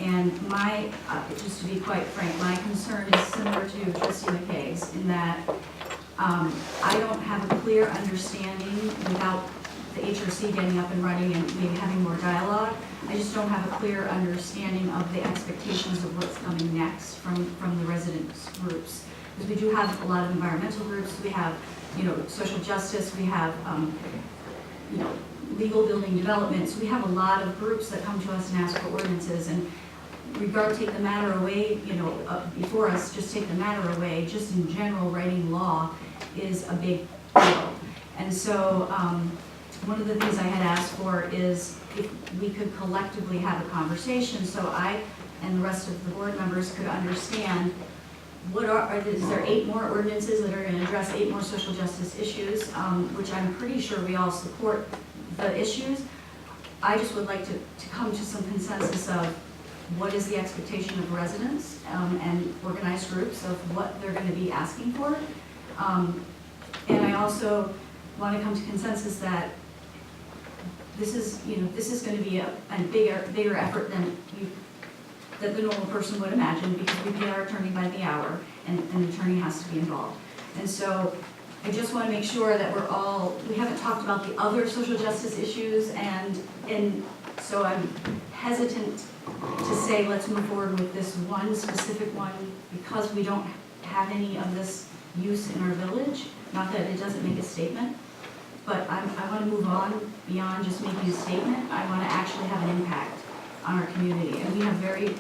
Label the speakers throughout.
Speaker 1: And my, just to be quite frank, my concern is similar to Trustee McKay's in that I don't have a clear understanding without the HRC getting up and running and maybe having more dialogue. I just don't have a clear understanding of the expectations of what's coming next from the residents groups. Because we do have a lot of environmental groups, we have, social justice, we have, legal building developments. We have a lot of groups that come to us and ask for ordinances, and take the matter away, before us, just take the matter away, just in general, writing law is a big deal. And so one of the things I had asked for is if we could collectively have a conversation so I and the rest of the board members could understand is there 8 more ordinances that are going to address 8 more social justice issues, which I'm pretty sure we all support the issues. I just would like to come to some consensus of what is the expectation of residents and organized groups of what they're going to be asking for. And I also want to come to consensus that this is going to be a bigger effort than the normal person would imagine, because we pay our attorney by the hour and the attorney has to be involved. And so I just want to make sure that we haven't talked about the other social justice issues, and so I'm hesitant to say let's move forward with this one specific one because we don't have any of this use in our village. Not that it doesn't make a statement, but I want to move on beyond just making a statement. I want to actually have an impact on our community, and we have very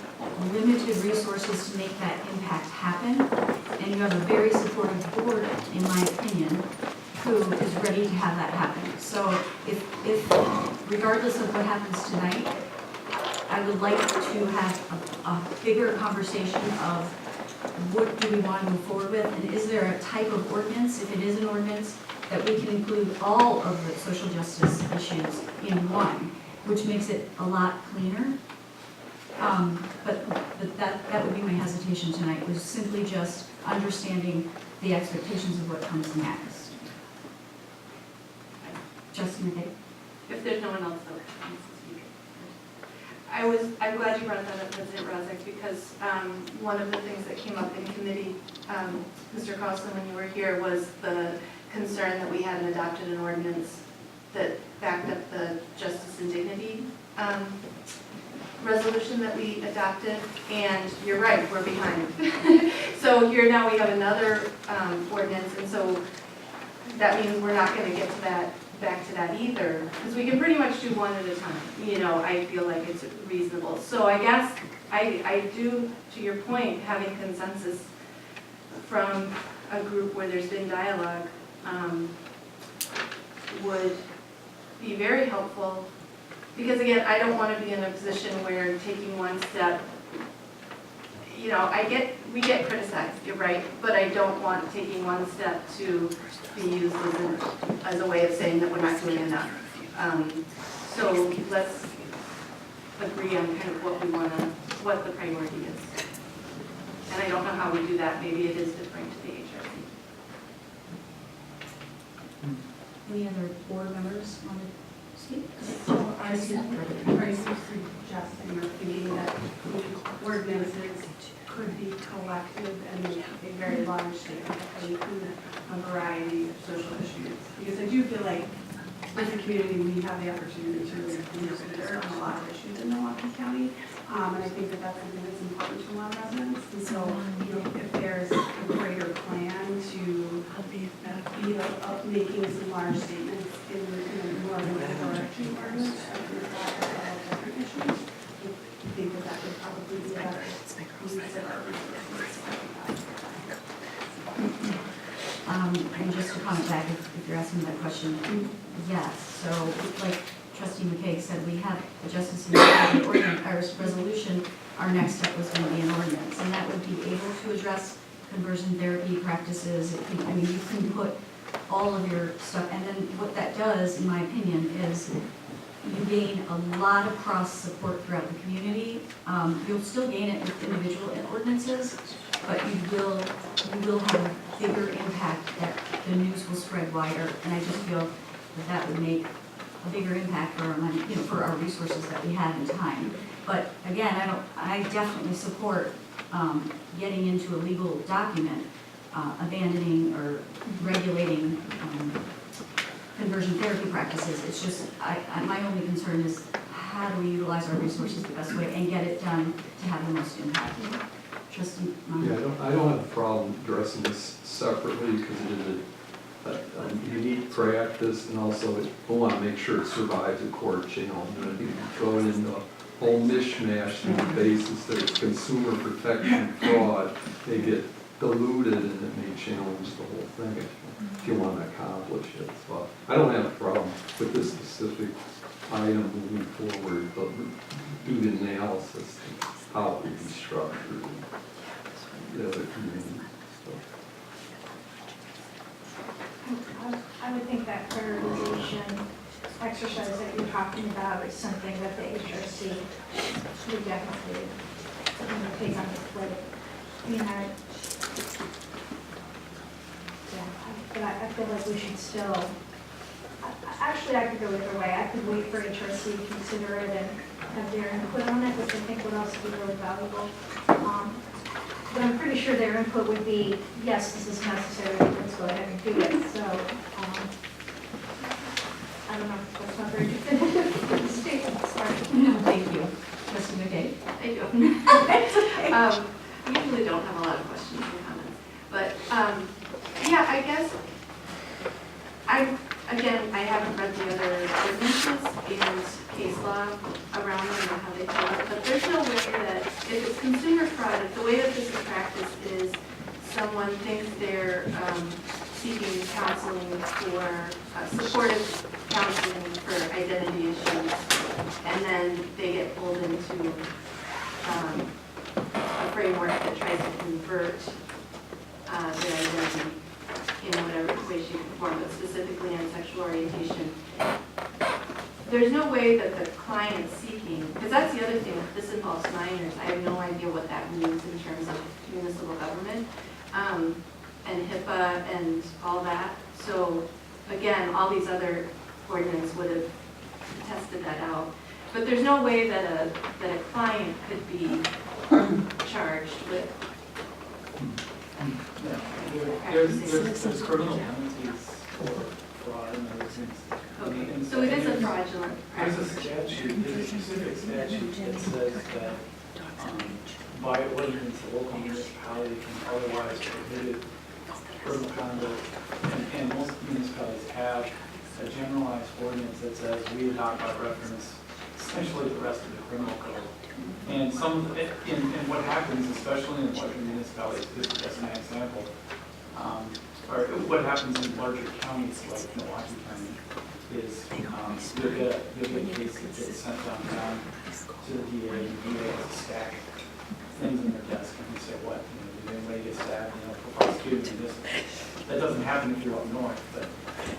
Speaker 1: limited resources to make that impact happen. And you have a very supportive board, in my opinion, who is ready to have that happen. So if regardless of what happens tonight, I would like to have a bigger conversation of what do we want to move forward with, and is there a type of ordinance, if it is an ordinance, that we can include all of the social justice issues in one, which makes it a lot cleaner. But that would be my hesitation tonight, was simply just understanding the expectations of what comes next. Justin McKay.
Speaker 2: If there's no one else that wants to speak. I'm glad you brought that up, President Rozek, because one of the things that came up in committee, Mr. Carlson, when you were here, was the concern that we hadn't adopted an ordinance that backed up the justice and dignity resolution that we adopted, and you're right, we're behind. So here now we have another ordinance, and so that means we're not going to get to that, back to that either, because we can pretty much do one at a time. I feel like it's reasonable. So I guess I do, to your point, having consensus from a group where there's been dialogue would be very helpful, because again, I don't want to be in a position where taking one step, we get criticized, you're right, but I don't want taking one step to be used as a way of saying that we're not doing enough. So let's agree on kind of what the priority is. And I don't know how we do that. Maybe it is different to the HRC.
Speaker 1: Any other board members want to speak?
Speaker 3: So are you suggesting or thinking that the ordinances could be collective and make a very large statement that include a variety of social issues? Because I do feel like as a community we have the opportunity to really consider on a lot of issues in Milwaukee County. And I think that that's something that's important to a lot of residents. And so, if there's a greater plan to be making some large statements in more of an overarching ordinance of different issues, I think that would probably be better.
Speaker 1: And just to comment back, if you're asking that question, yes. So, like Trustee McKay said, we have the Justice and Dignity ordinance, our resolution. Our next step was going to be an ordinance, and that would be able to address conversion therapy practices. You can put all of your stuff, and then what that does, in my opinion, is you gain a lot of cross support throughout the community. You'll still gain it with individual ordinances, but you will have a bigger impact, that the news will spread wider, and I just feel that would make a bigger impact for our money, for our resources that we have in time. But again, I definitely support getting into a legal document, abandoning or regulating conversion therapy practices. It's just, my only concern is how do we utilize our resources the best way and get it done to have the most impact? Trustee Meyer?
Speaker 4: Yeah, I don't have a problem addressing this separately because it is a unique practice, and also we want to make sure it survives a court channel. And I think going into a whole mishmash on the basis that it's consumer protection fraud, they get diluted and it may challenge the whole thing if you want to accomplish it. So I don't have a problem with this specific item moving forward, but do the analysis of how it would be structured and the other community.
Speaker 5: I would think that prioritization exercise that you're talking about is something that the HRC would definitely take on its plate. But I feel like we should still, actually I could go either way. I could wait for HRC to consider it and have their input on it, which I think would also be really valuable. But I'm pretty sure their input would be, yes, this is necessary, let's go ahead and do it. So, I don't know, that's not very definitive statement, sorry.
Speaker 1: No, thank you. Trustee McKay?
Speaker 2: I do. We usually don't have a lot of questions and comments, but yeah, I guess I haven't read the other ordinances and case law around them and how they come up, but there's no way that if it's consumer fraud, if the way that this is practiced is someone thinks they're seeking counseling for supportive counseling for identity issues, and then they get pulled into a framework that tries to convert their identity in whatever way, shape, or form, but specifically on sexual orientation. There's no way that the client seeking, because that's the other thing, if this involves minors, I have no idea what that means in terms of municipal government, and HIPAA and all that. So again, all these other ordinances would have tested that out. But there's no way that a client could be charged with.
Speaker 6: There's criminal penalties for fraud and other things.
Speaker 2: Okay, so it is a fraudulent
Speaker 6: There's a
Speaker 2: practice.
Speaker 6: statute, there's a specific statute that says that by ordinance, the local municipality can otherwise prohibit criminal conduct. And most municipalities have a generalized ordinance that says we adopt by reference essentially the rest of the criminal code. And and what happens, especially in larger municipalities, just as an example, or what happens in larger counties like Milwaukee County is you'll get a case that gets sent downtown to the DA, and the DA has a stack of things in their desk, and you say, what, did anybody get stabbed, for prosecuting this? That doesn't happen if you're up north, but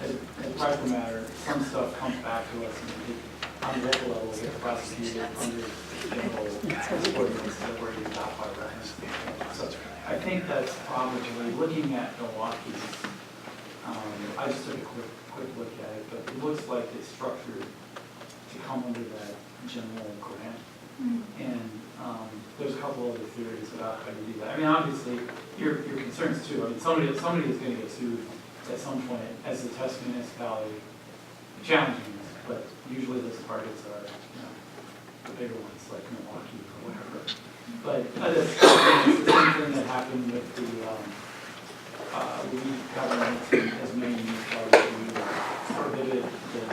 Speaker 6: as a practical matter, some stuff comes back to us, and on the local level, we get prosecuted under general ordinance that where you adopt by reference. So I think that's probably, looking at Milwaukee's, I just took a quick look at it, but it looks like it's structured to come under that general grant. And there's a couple other theories about how you do that. I mean, obviously, your concerns too. I mean, somebody is going to get sued at some point as a test municipality, challenging this, but usually those targets are, the bigger ones like Milwaukee or whatever. But it's the same thing that happened with the, we have as many municipalities who prohibited the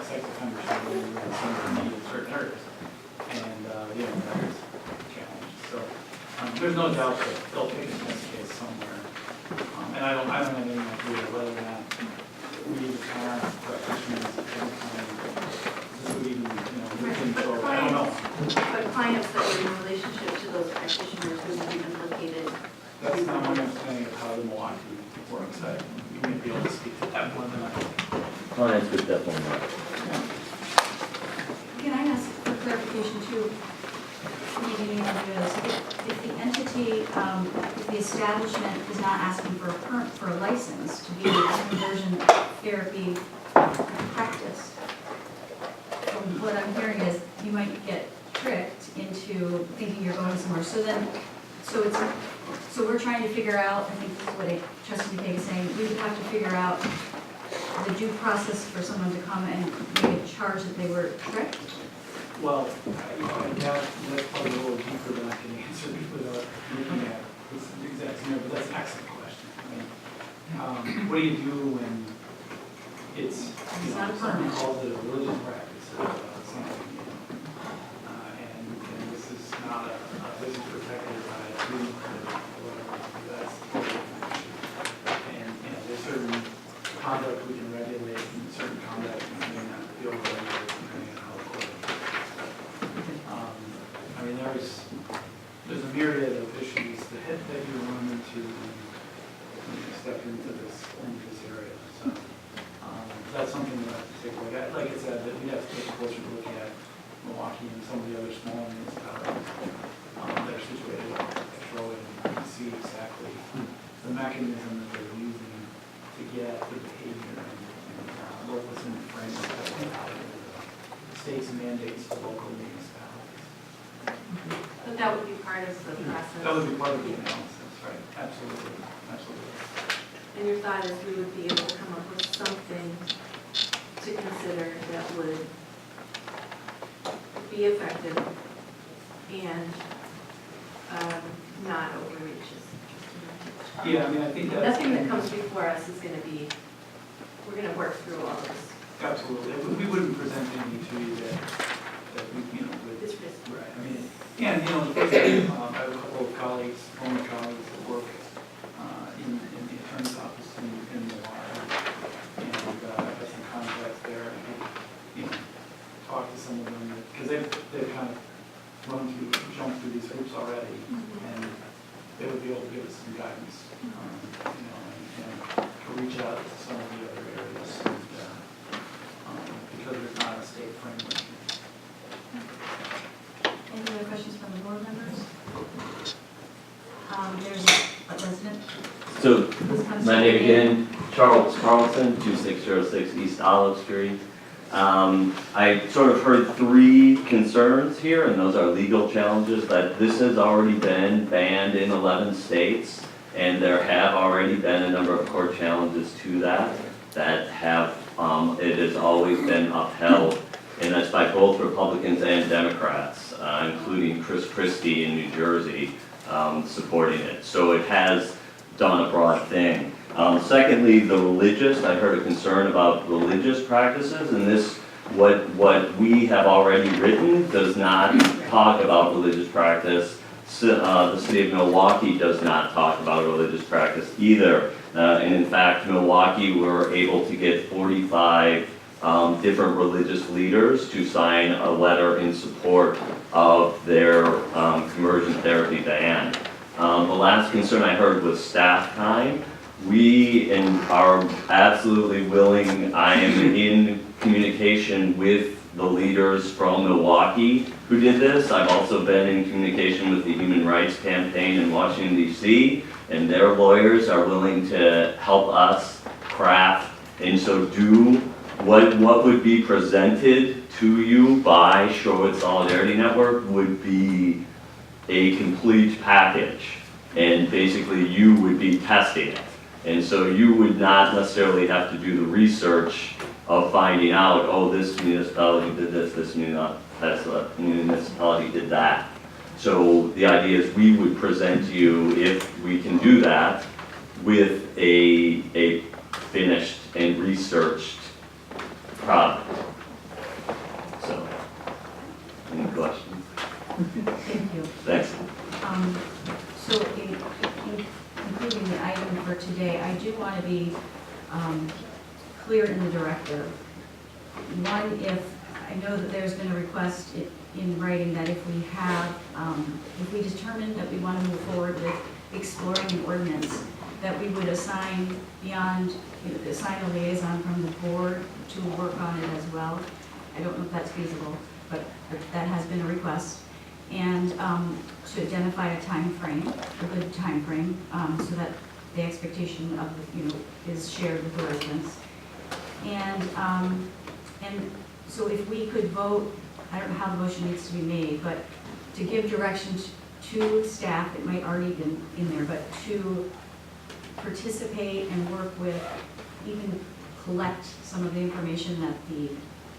Speaker 6: sex offenders from living in certain areas. And, that was a challenge. So there's no doubt that they'll take a test case somewhere. And I don't have any idea whether or not we have practitioners at any time. This would even, I don't know.
Speaker 2: But clients that are in relationship to those practitioners who would be implicated.
Speaker 6: That's not my understanding of how the Milwaukee works. You may be able to speak to that more than I.
Speaker 7: Clients would definitely not.
Speaker 1: Can I ask for clarification too? Maybe if the entity, if the establishment is not asking for a license to be a conversion therapy practice, what I'm hearing is you might get to thinking you're going somewhere. So we're trying to figure out, I think this is what Trustee McKay is saying, we would have to figure out the due process for someone to come and make a charge that they were tricked.
Speaker 6: Well, I doubt that's probably a little deeper than I can answer without looking at this exact scenario, but that's an excellent question. I mean, what do you do when it's,
Speaker 1: It's not a
Speaker 6: someone
Speaker 1: permit.
Speaker 6: calls it a religious practice or something, and this is not this is protected by a food or whatever, that's totally different issue. And, there's certain conduct we can regulate and certain conduct we may not feel regulated depending on how the court. I mean, there's a myriad of issues that you run into when you step into this area. So that's something we have to take a look at. Like I said, that we have to take a closer look at Milwaukee and some of the other smaller municipalities that are situated at Shorewood and see exactly the mechanism that they're using to get the behavior and work within the framework that we have the state's mandates to local municipalities.
Speaker 2: But that would be part of the process.
Speaker 6: That would be part of the analysis, right? Absolutely, absolutely.
Speaker 2: And your thought is we would be able to come up with something to consider that would be effective and not overreaches.
Speaker 6: Yeah, I mean, I think that's.
Speaker 2: Nothing that comes before us is gonna be, we're gonna work through all this.
Speaker 6: Absolutely. We wouldn't present anything to you that we, would.
Speaker 2: It's risky.
Speaker 6: Right, I mean, and, the first thing, I have a couple of colleagues, former colleagues that work in the attorney's office in Milwaukee, and I've got some contacts there, and, talk to some of them, because they've kind of jumped through these hoops already, and they would be able to give us some guidance, and to reach out to some of the other areas, because there's not a state framework.
Speaker 1: Any other questions from the board members? There's a resident.
Speaker 7: So,
Speaker 1: Please come
Speaker 7: my
Speaker 1: state
Speaker 7: name
Speaker 1: your
Speaker 7: again, Charles Carlson, 2606 East Olive Street. I sort of heard three concerns here, and those are legal challenges, that this has already been banned in 11 states, and there have already been a number of court challenges to that have, it has always been upheld, and that's by both Republicans and Democrats, including Chris Christie in New Jersey, supporting it. So it has done a broad thing. Secondly, the religious, I heard a concern about religious practices, and this, what we have already written does not talk about religious practice. The city of Milwaukee does not talk about religious practice either. And in fact, Milwaukee were able to get 45 different religious leaders to sign a letter in support of their conversion therapy ban. The last concern I heard was staff time. We are absolutely willing, I am in communication with the leaders from Milwaukee who did this. I've also been in communication with the Human Rights Campaign in Washington, D.C., and their lawyers are willing to help us craft and so do what would be presented to you by Shorewood Solidarity Network would be a complete package, and basically you would be testing it. And so you would not necessarily have to do the research of finding out, oh, this municipality did this municipality did that. So the idea is we would present you, if we can do that, with a finished and researched product. So, any questions?
Speaker 1: Thank you.
Speaker 7: Thanks.
Speaker 1: So in concluding the item for today, I do want to be clear in the directive. One, I know that there's been a request in writing that if we determine that we want to move forward with exploring an ordinance, that we would assign a liaison from the board to work on it as well. I don't know if that's feasible, but that has been a request. And to identify a time frame, a good time frame, so that the expectation of, is shared with the residents. And so if we could vote, I don't know how the motion needs to be made, but to give direction to staff, it might already been in there, but to participate and work with, even collect some of the information that the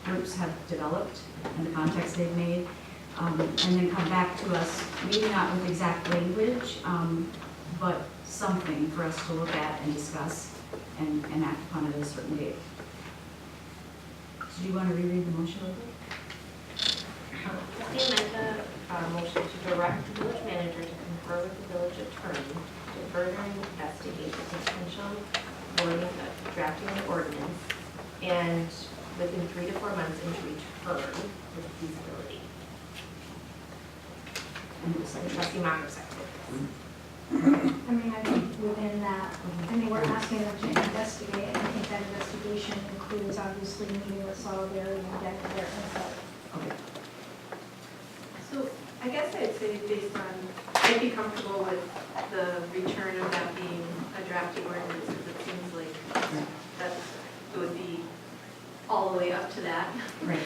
Speaker 1: groups have developed and the contacts they've made, and then come back to us, maybe not with exact language, but something for us to look at and discuss and act upon at a certain date. So do you want to reread the motion a little bit?
Speaker 8: Christine meant a motion to direct the village manager to confer with the village attorney to further investigate the potential wording of drafting the ordinance and within 3 to 4 months and to return with feasibility.
Speaker 1: And it was like,
Speaker 8: Trustee Macher seconded.
Speaker 5: I mean, I think within that, I mean, we're asking them to investigate, and I think that investigation includes obviously meeting with Solidarity and getting their input.
Speaker 1: okay.
Speaker 2: So I guess I'd say based on, I'd be comfortable with the return of that being a drafting ordinance, because it seems like that it would be all the way up to that.
Speaker 1: Right.